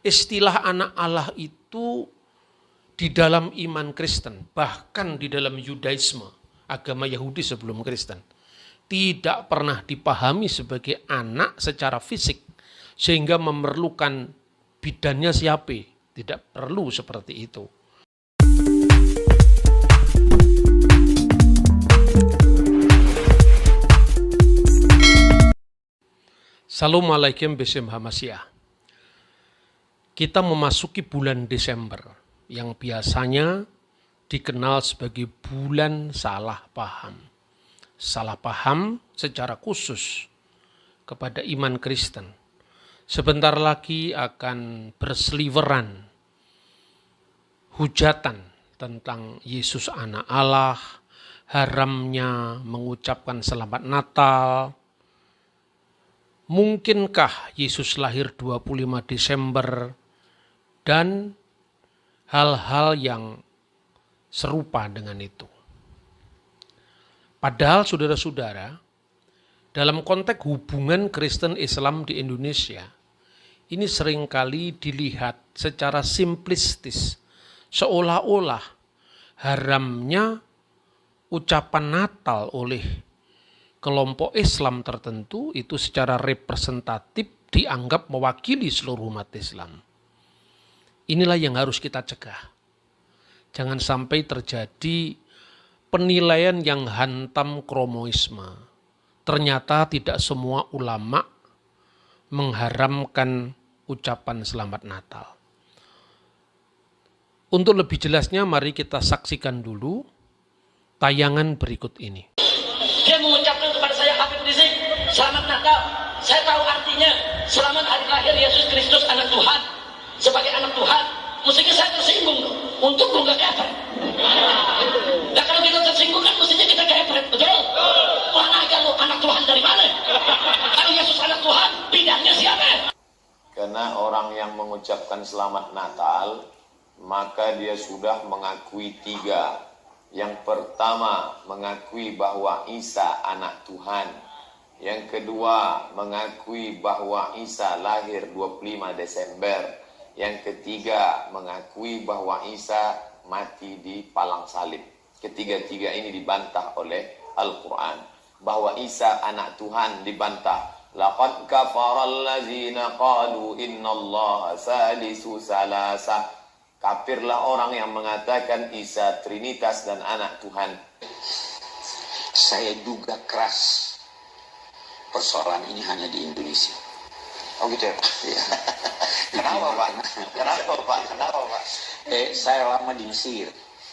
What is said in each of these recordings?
Istilah anak Allah itu di dalam iman Kristen, bahkan di dalam Yudaisme, agama Yahudi sebelum Kristen, tidak pernah dipahami sebagai anak secara fisik, sehingga memerlukan bidannya siapa. Tidak perlu seperti itu. Assalamualaikum Besem Hamasyah. Kita memasuki bulan Desember yang biasanya dikenal sebagai bulan salah paham. Salah paham secara khusus kepada iman Kristen. Sebentar lagi akan berseliweran hujatan tentang Yesus anak Allah, haramnya mengucapkan selamat Natal. Mungkinkah Yesus lahir 25 Desember dan hal-hal yang serupa dengan itu. Padahal saudara-saudara, dalam konteks hubungan Kristen Islam di Indonesia, ini seringkali dilihat secara simplistis, seolah-olah haramnya ucapan Natal oleh kelompok Islam tertentu itu secara representatif dianggap mewakili seluruh umat Islam. Inilah yang harus kita cegah. Jangan sampai terjadi penilaian yang hantam kromoisme. Ternyata tidak semua ulama mengharamkan ucapan selamat Natal. Untuk lebih jelasnya, mari kita saksikan dulu tayangan berikut ini. Dia mengucapkan kepada saya, Habib Rizik, selamat Natal. Saya tahu artinya, selamat hari lahir Yesus Kristus anak Tuhan. Sebagai anak Tuhan, mestinya saya tersinggung dong. Untuk nggak kepret. Nah kalau kita tersinggung kan mestinya kita kepret, betul? Kurang aja lo, anak Tuhan dari mana? Kalau Yesus anak Tuhan, bidangnya siapa? Karena orang yang mengucapkan selamat Natal, maka dia sudah mengakui tiga. Yang pertama, mengakui bahwa Isa anak Tuhan. Yang kedua, mengakui bahwa Isa lahir 25 Desember. Yang ketiga, mengakui bahwa Isa mati di palang salib. Ketiga-tiga ini dibantah oleh Al-Quran. Bahwa Isa anak Tuhan dibantah. Laqad kafaral ladzina qalu innallaha salisu salasa. Kafirlah orang yang mengatakan Isa Trinitas dan anak Tuhan. Saya duga keras persoalan ini hanya di Indonesia. Oh gitu ya? Ya. Kenapa Pak? Kenapa Pak? Kenapa Pak? Saya lama di Mesir.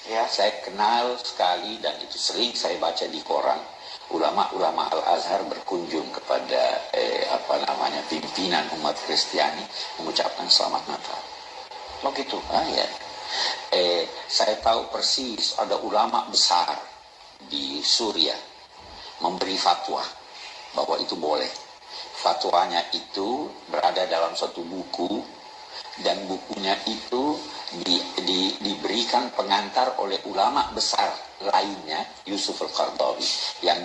Ya. Saya kenal sekali dan itu sering saya baca di koran. Ulama-ulama Al-Azhar berkunjung kepada pimpinan umat Kristiani mengucapkan selamat Natal. Oh gitu? Ya. Saya tahu persis ada ulama besar di Suriah memberi fatwa bahwa itu boleh. Fatwanya itu berada dalam suatu buku dan bukunya itu diberikan pengantar oleh ulama besar lainnya, Yusuf Al-Qaradawi, yang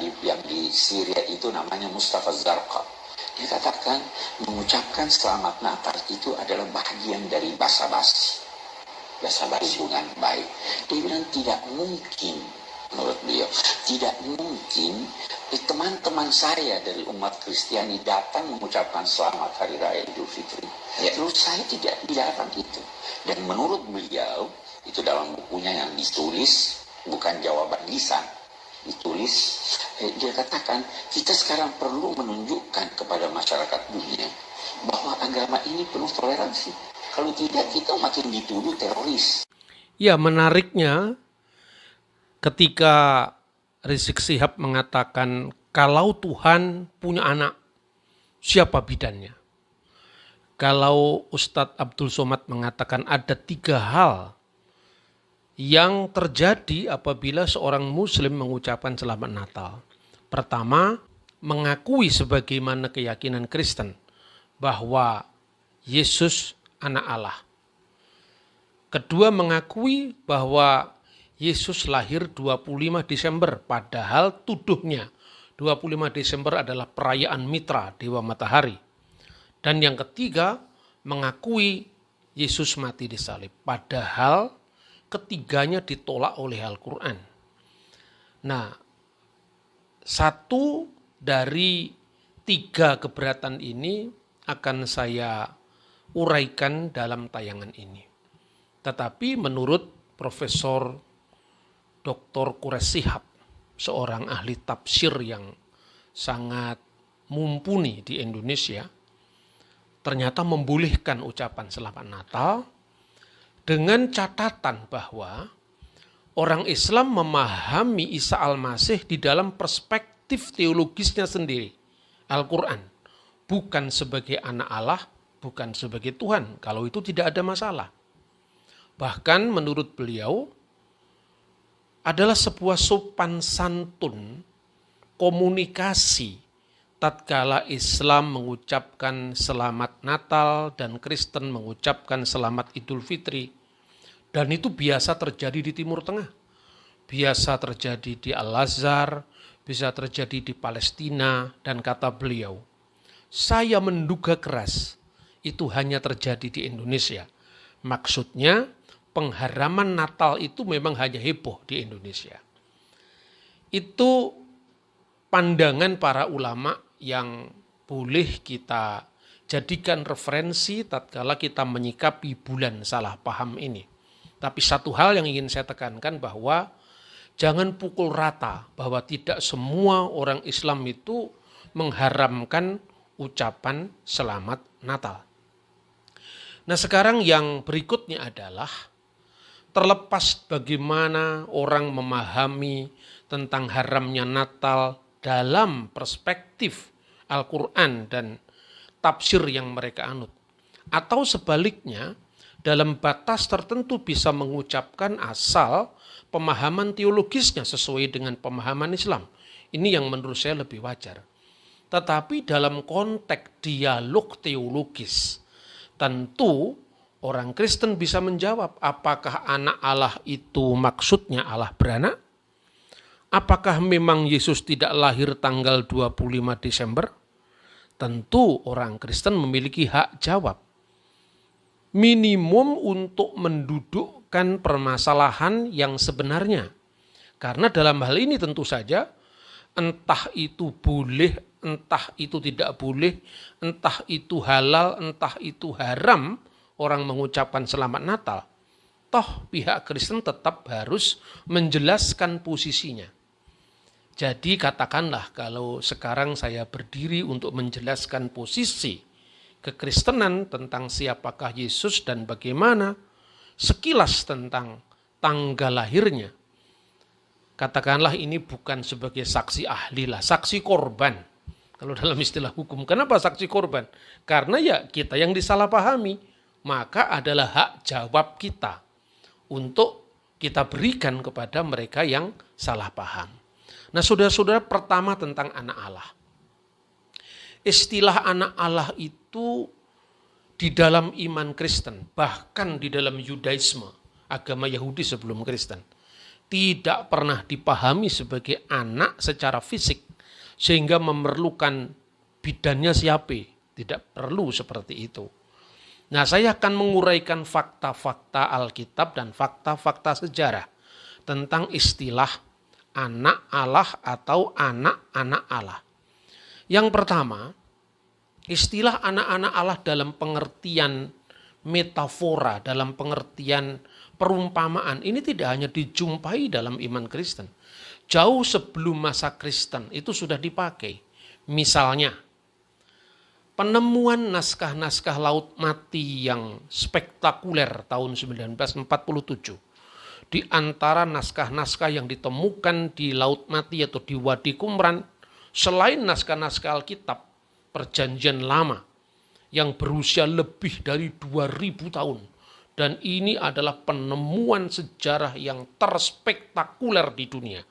di Syria itu namanya Mustafa Zarqa. Dia katakan mengucapkan selamat Natal itu adalah bagian dari basa-basi hubungan baik. Dia bilang tidak mungkin, menurut beliau, tidak mungkin teman-teman saya dari umat Kristiani datang mengucapkan selamat Hari Raya Idul Fitri. Ya. Terus saya tidak dilarang itu. Dan menurut beliau, itu dalam bukunya yang ditulis, bukan jawaban lisan, ditulis, dia katakan, kita sekarang perlu menunjukkan kepada masyarakat dunia bahwa agama ini penuh toleransi. Kalau tidak, kita makin dituduh teroris. Ya, menariknya ketika Rizik Syihab mengatakan kalau Tuhan punya anak, siapa bidannya? Kalau Ustadz Abdul Somad mengatakan ada tiga hal yang terjadi apabila seorang muslim mengucapkan selamat Natal. Pertama, mengakui sebagaimana keyakinan Kristen bahwa Yesus anak Allah. Kedua, mengakui bahwa Yesus lahir 25 Desember, padahal tuduhnya 25 Desember adalah perayaan Mitra, Dewa Matahari. Dan yang ketiga, mengakui Yesus mati di salib. Padahal ketiganya ditolak oleh Al-Quran. Nah, satu dari tiga keberatan ini akan saya uraikan dalam tayangan ini. Tetapi menurut Profesor Dr. Quraish Shihab, seorang ahli tafsir yang sangat mumpuni di Indonesia, ternyata membolehkan ucapan Selamat Natal dengan catatan bahwa orang Islam memahami Isa Al-Masih di dalam perspektif teologisnya sendiri, Al-Quran, bukan sebagai anak Allah, bukan sebagai Tuhan. Kalau itu tidak ada masalah. Bahkan menurut beliau adalah sebuah sopan santun komunikasi tatkala Islam mengucapkan Selamat Natal dan Kristen mengucapkan Selamat Idul Fitri. Dan itu biasa terjadi di Timur Tengah. Biasa terjadi di Al-Azhar, bisa terjadi di Palestina, dan kata beliau, saya menduga keras itu hanya terjadi di Indonesia. Maksudnya pengharaman Natal itu memang hanya heboh di Indonesia. Itu pandangan para ulama yang boleh kita jadikan referensi tatkala kita menyikapi bulan salah paham ini. Tapi satu hal yang ingin saya tekankan bahwa jangan pukul rata bahwa tidak semua orang Islam itu mengharamkan ucapan Selamat Natal. Nah, sekarang yang berikutnya adalah terlepas bagaimana orang memahami tentang haramnya Natal dalam perspektif Al-Quran dan tafsir yang mereka anut. Atau sebaliknya, dalam batas tertentu bisa mengucapkan asal pemahaman teologisnya sesuai dengan pemahaman Islam. Ini yang menurut saya lebih wajar. Tetapi dalam konteks dialog teologis, tentu orang Kristen bisa menjawab, apakah anak Allah itu maksudnya Allah beranak? Apakah memang Yesus tidak lahir tanggal 25 Desember? Tentu orang Kristen memiliki hak jawab. Minimum untuk mendudukkan permasalahan yang sebenarnya. Karena dalam hal ini tentu saja, entah itu boleh, entah itu tidak boleh, entah itu halal, entah itu haram, orang mengucapkan Selamat Natal, toh pihak Kristen tetap harus menjelaskan posisinya. Jadi katakanlah kalau sekarang saya berdiri untuk menjelaskan posisi kekristenan tentang siapakah Yesus dan bagaimana, sekilas tentang tanggal lahirnya. Katakanlah ini bukan sebagai saksi ahli lah, saksi korban. Kalau dalam istilah hukum, kenapa saksi korban? Karena ya kita yang disalahpahami. Maka adalah hak jawab kita untuk kita berikan kepada mereka yang salah paham. Nah, saudara-saudara, pertama tentang anak Allah. Istilah anak Allah itu di dalam iman Kristen, bahkan di dalam Yudaisme, agama Yahudi sebelum Kristen, tidak pernah dipahami sebagai anak secara fisik, sehingga memerlukan bidannya siapa. Tidak perlu seperti itu. Nah, saya akan menguraikan fakta-fakta Alkitab dan fakta-fakta sejarah tentang istilah anak Allah atau anak-anak Allah. Yang pertama, istilah anak-anak Allah dalam pengertian metafora, dalam pengertian perumpamaan, ini tidak hanya dijumpai dalam iman Kristen. Jauh sebelum masa Kristen itu sudah dipakai. Misalnya, penemuan naskah-naskah Laut Mati yang spektakuler tahun 1947. Di antara naskah-naskah yang ditemukan di Laut Mati atau di Wadi Qumran, selain naskah-naskah Alkitab Perjanjian Lama yang berusia lebih dari 2000 tahun. Dan ini adalah penemuan sejarah yang terspektakuler di dunia.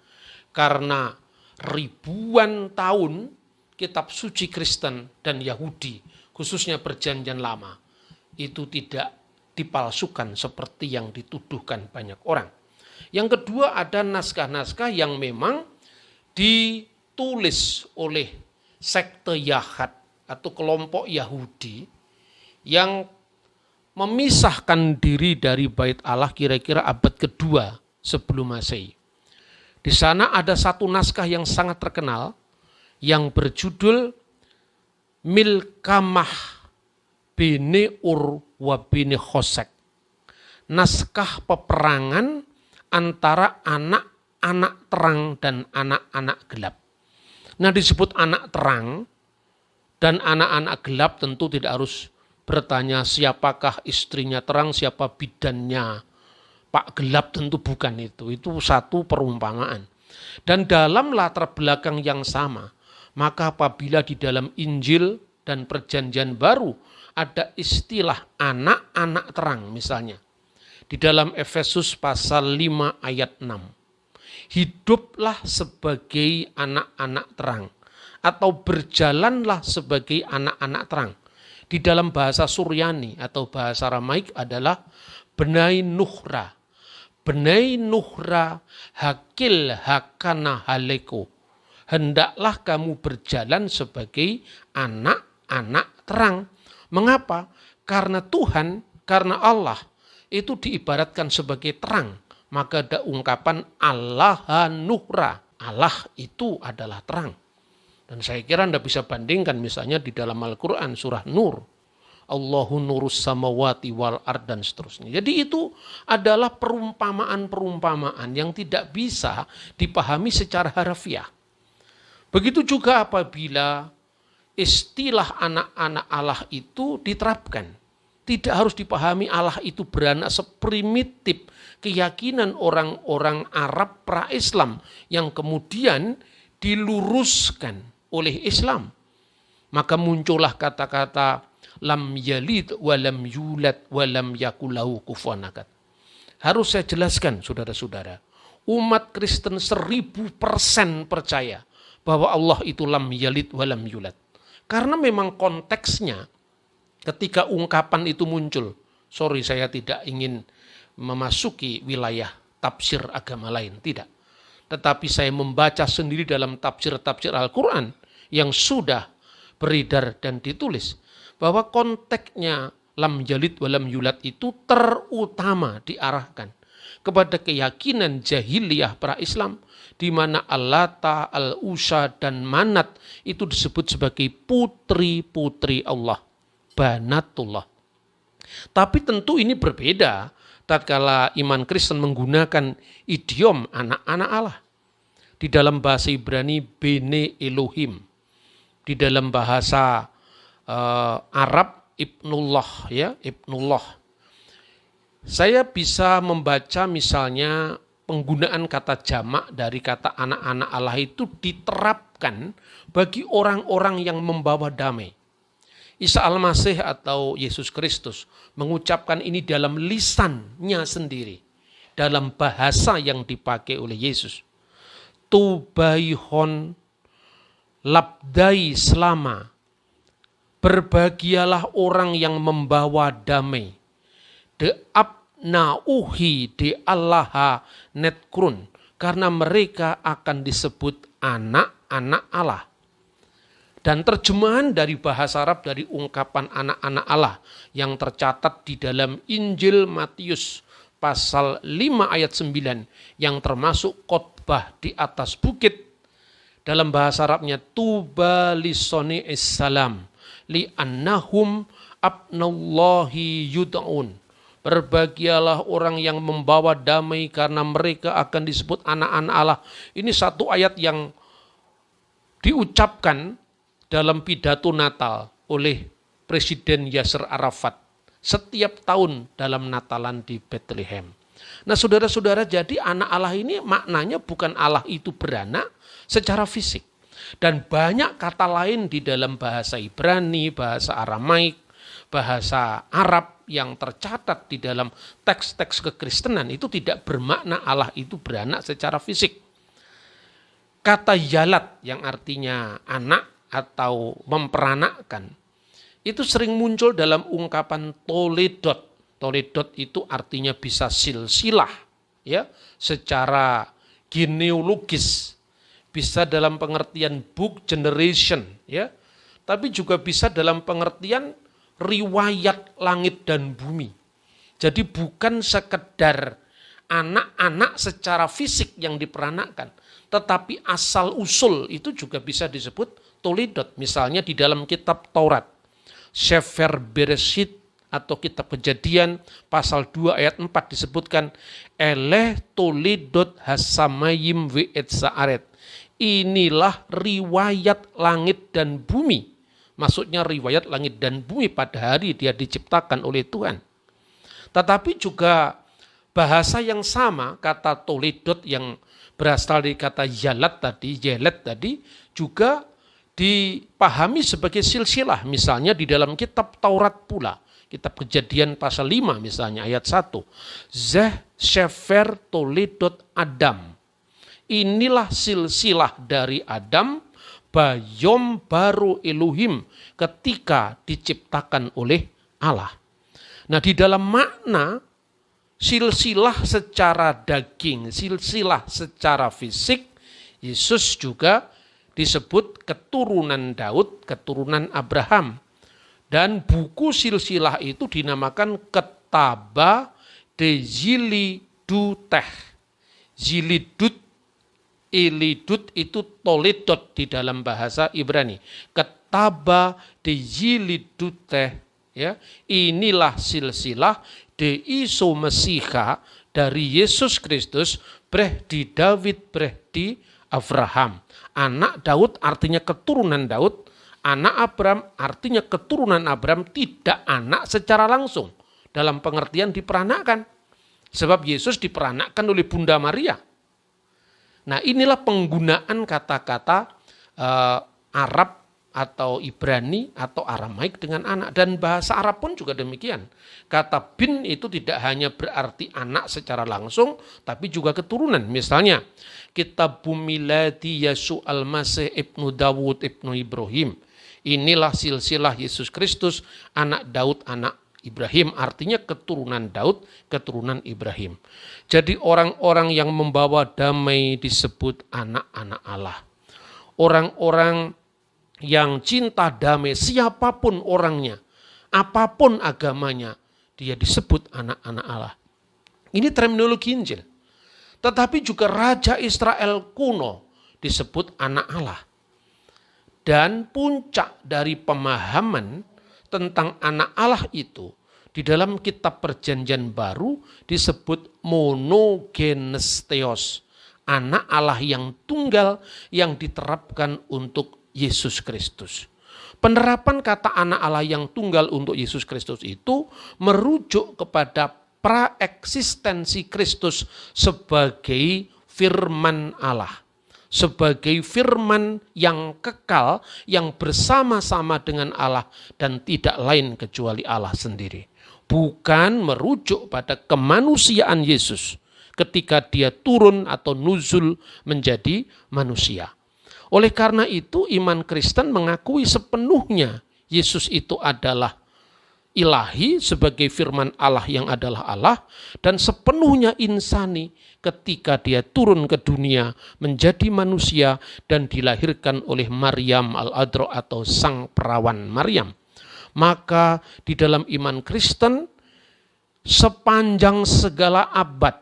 Karena ribuan tahun kitab suci Kristen dan Yahudi, khususnya Perjanjian Lama, itu tidak dipalsukan seperti yang dituduhkan banyak orang. Yang kedua, ada naskah-naskah yang memang ditulis oleh sekte Yahud atau kelompok Yahudi yang memisahkan diri dari Bait Allah kira-kira abad kedua sebelum Masehi. Di sana ada satu naskah yang sangat terkenal yang berjudul Milkamah bini Ur wa bini Khosek. Naskah peperangan antara anak-anak terang dan anak-anak gelap. Nah, disebut anak terang dan anak-anak gelap tentu tidak harus bertanya siapakah istrinya terang, siapa bidannya Pak Gelap, tentu bukan itu. Itu satu perumpamaan. Dan dalam latar belakang yang sama, maka apabila di dalam Injil dan Perjanjian Baru ada istilah anak-anak terang misalnya. Di dalam Efesus pasal 5 ayat 6. Hiduplah sebagai anak-anak terang. Atau berjalanlah sebagai anak-anak terang. Di dalam bahasa Suryani atau bahasa Aramaik adalah Benai Nuhra. Benai Nuhra hakil hakana haleko. Hendaklah kamu berjalan sebagai anak-anak terang. Mengapa? Karena Tuhan, karena Allah itu diibaratkan sebagai terang. Maka ada ungkapan Allah Nuhra. Allah itu adalah terang. Dan saya kira Anda bisa bandingkan misalnya di dalam Al-Quran surah Nur. Allahu nurus samawati wal ard dan seterusnya. Jadi itu adalah perumpamaan-perumpamaan yang tidak bisa dipahami secara harfiah. Begitu juga apabila istilah anak-anak Allah itu diterapkan. Tidak harus dipahami Allah itu beranak seprimitif keyakinan orang-orang Arab pra-Islam yang kemudian diluruskan oleh Islam. Maka muncullah kata-kata lam yalid walam yulad walam yakulahu kufuwan ahad. Harus saya jelaskan saudara-saudara. Umat Kristen 1000% percaya bahwa Allah itu lam yalid walam yulad. Karena memang konteksnya ketika ungkapan itu muncul. Sorry, saya tidak ingin memasuki wilayah tafsir agama lain. Tidak. Tetapi saya membaca sendiri dalam tafsir-tafsir Al-Quran yang sudah beredar dan ditulis. Bahwa konteksnya lam yalid walam yulad itu terutama diarahkan kepada keyakinan jahiliyah pra-Islam di mana Al-Lata, Al-Uzza dan Manat itu disebut sebagai putri-putri Allah, banatullah. Tapi tentu ini berbeda tatkala iman Kristen menggunakan idiom anak-anak Allah. Di dalam bahasa Ibrani Bene Elohim, di dalam bahasa Arab Ibnullah, ya, Ibnullah. Saya bisa membaca misalnya penggunaan kata jamak dari kata anak-anak Allah itu diterapkan bagi orang-orang yang membawa damai. Isa Al-Masih atau Yesus Kristus mengucapkan ini dalam lisannya sendiri, dalam bahasa yang dipakai oleh Yesus. Tubaihon labdai selama, berbahagialah orang yang membawa damai. De abnauhi de allaha netkrun, karena mereka akan disebut anak-anak Allah. Dan terjemahan dari bahasa Arab dari ungkapan anak-anak Allah yang tercatat di dalam Injil Matius pasal 5 ayat 9 yang termasuk khotbah di atas bukit. Dalam bahasa Arabnya tuba lisoni issalam li annahum abnallahi yud'un. Berbahagialah orang yang membawa damai karena mereka akan disebut anak-anak Allah. Ini satu ayat yang diucapkan dalam pidato Natal oleh Presiden Yasser Arafat setiap tahun dalam Natalan di Bethlehem. Nah saudara-saudara, jadi anak Allah ini maknanya bukan Allah itu beranak secara fisik. Dan banyak kata lain di dalam bahasa Ibrani, bahasa Aramaik, bahasa Arab yang tercatat di dalam teks-teks kekristenan itu tidak bermakna Allah itu beranak secara fisik. Kata yalat yang artinya anak atau memperanakkan itu sering muncul dalam ungkapan toledot. Toledot itu artinya bisa silsilah, ya, secara genealogis, bisa dalam pengertian book generation, ya, tapi juga bisa dalam pengertian riwayat langit dan bumi. Jadi bukan sekedar anak-anak secara fisik yang diperanakkan, tetapi asal-usul itu juga bisa disebut Toledot. Misalnya di dalam kitab Taurat, Sefer Bereshit atau kitab Kejadian pasal 2 ayat 4 disebutkan Eleh Toledot Hasamayim Ve'et Sa'aret. Inilah riwayat langit dan bumi. Maksudnya riwayat langit dan bumi pada hari dia diciptakan oleh Tuhan. Tetapi juga bahasa yang sama, kata Toledot yang berasal dari kata yelet tadi juga dipahami sebagai silsilah. Misalnya di dalam kitab Taurat pula, kitab Kejadian pasal 5 misalnya ayat 1. Zeh Sefer Toledot Adam. Inilah silsilah dari Adam, Bayom Baru Elohim, ketika diciptakan oleh Allah. Nah, di dalam makna silsilah secara daging, silsilah secara fisik, Yesus juga disebut keturunan Daud, keturunan Abraham. Dan buku silsilah itu dinamakan Ketaba de Ziliduteh. Zilidut, Elidut itu Toledot di dalam bahasa Ibrani. Ketaba de Ziliduteh. Ya, inilah silsilah de Iso Mesiha dari Yesus Kristus breh di David breh di Abraham. Anak Daud artinya keturunan Daud, anak Abraham artinya keturunan Abraham, tidak anak secara langsung dalam pengertian diperanakkan. Sebab Yesus diperanakkan oleh Bunda Maria. Nah, inilah penggunaan kata-kata Arab atau Ibrani atau Aramaik dengan anak. Dan bahasa Arab pun juga demikian. Kata bin itu tidak hanya berarti anak secara langsung, tapi juga keturunan. Misalnya, kitab Miladi Yesu Al-Masih ibnu Dawud ibnu Ibrahim. Inilah silsilah Yesus Kristus, anak Daud, anak Ibrahim. Artinya keturunan Daud, keturunan Ibrahim. Jadi orang-orang yang membawa damai disebut anak-anak Allah. Orang-orang yang cinta damai, siapapun orangnya, apapun agamanya, dia disebut anak-anak Allah. Ini terminologi Injil. Tetapi juga Raja Israel kuno disebut anak Allah. Dan puncak dari pemahaman tentang anak Allah itu, di dalam kitab Perjanjian Baru disebut monogenes theos. Anak Allah yang tunggal yang diterapkan untuk Yesus Kristus. Penerapan kata anak Allah yang tunggal untuk Yesus Kristus itu merujuk kepada praeksistensi Kristus sebagai firman Allah. Sebagai firman yang kekal, yang bersama-sama dengan Allah dan tidak lain kecuali Allah sendiri. Bukan merujuk pada kemanusiaan Yesus ketika dia turun atau nuzul menjadi manusia. Oleh karena itu iman Kristen mengakui sepenuhnya Yesus itu adalah ilahi sebagai firman Allah yang adalah Allah, dan sepenuhnya insani ketika dia turun ke dunia menjadi manusia dan dilahirkan oleh Maryam al-Adro atau sang perawan Maryam. Maka di dalam iman Kristen sepanjang segala abad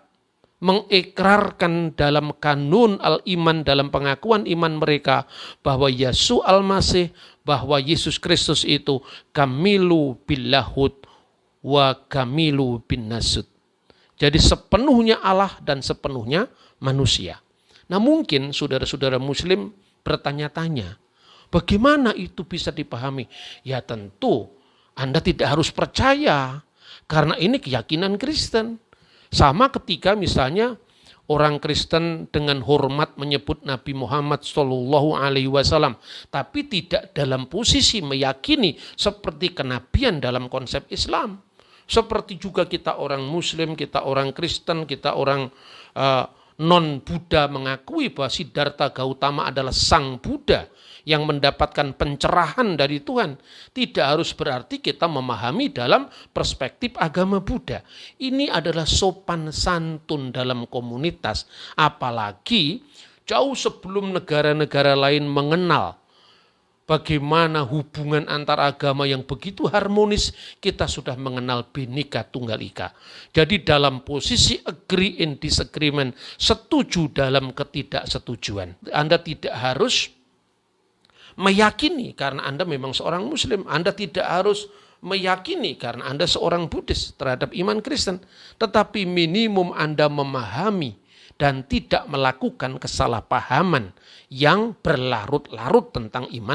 mengikrarkan dalam kanun al-iman, dalam pengakuan iman mereka bahwa Yesus al-Masih, bahwa Yesus Kristus itu kamilu billahud wa kamilu bin nasud. Jadi sepenuhnya Allah dan sepenuhnya manusia. Nah, mungkin saudara-saudara muslim bertanya-tanya, bagaimana itu bisa dipahami? Ya tentu Anda tidak harus percaya, karena ini keyakinan Kristen. Sama ketika misalnya orang Kristen dengan hormat menyebut Nabi Muhammad SAW, tapi tidak dalam posisi meyakini seperti kenabian dalam konsep Islam. Seperti juga kita orang Muslim, kita orang Kristen, kita orang non-Buddha mengakui bahwa Siddhartha Gautama adalah sang Buddha yang mendapatkan pencerahan dari Tuhan. Tidak harus berarti kita memahami dalam perspektif agama Buddha. Ini adalah sopan santun dalam komunitas. Apalagi jauh sebelum negara-negara lain mengenal bagaimana hubungan antar agama yang begitu harmonis, kita sudah mengenal Bhinneka Tunggal Ika. Jadi dalam posisi agree in disagreement, setuju dalam ketidaksetujuan. Anda tidak harus meyakini karena Anda memang seorang Muslim. Anda tidak harus meyakini karena Anda seorang Buddhis terhadap iman Kristen. Tetapi minimum Anda memahami dan tidak melakukan kesalahpahaman yang berlarut-larut tentang iman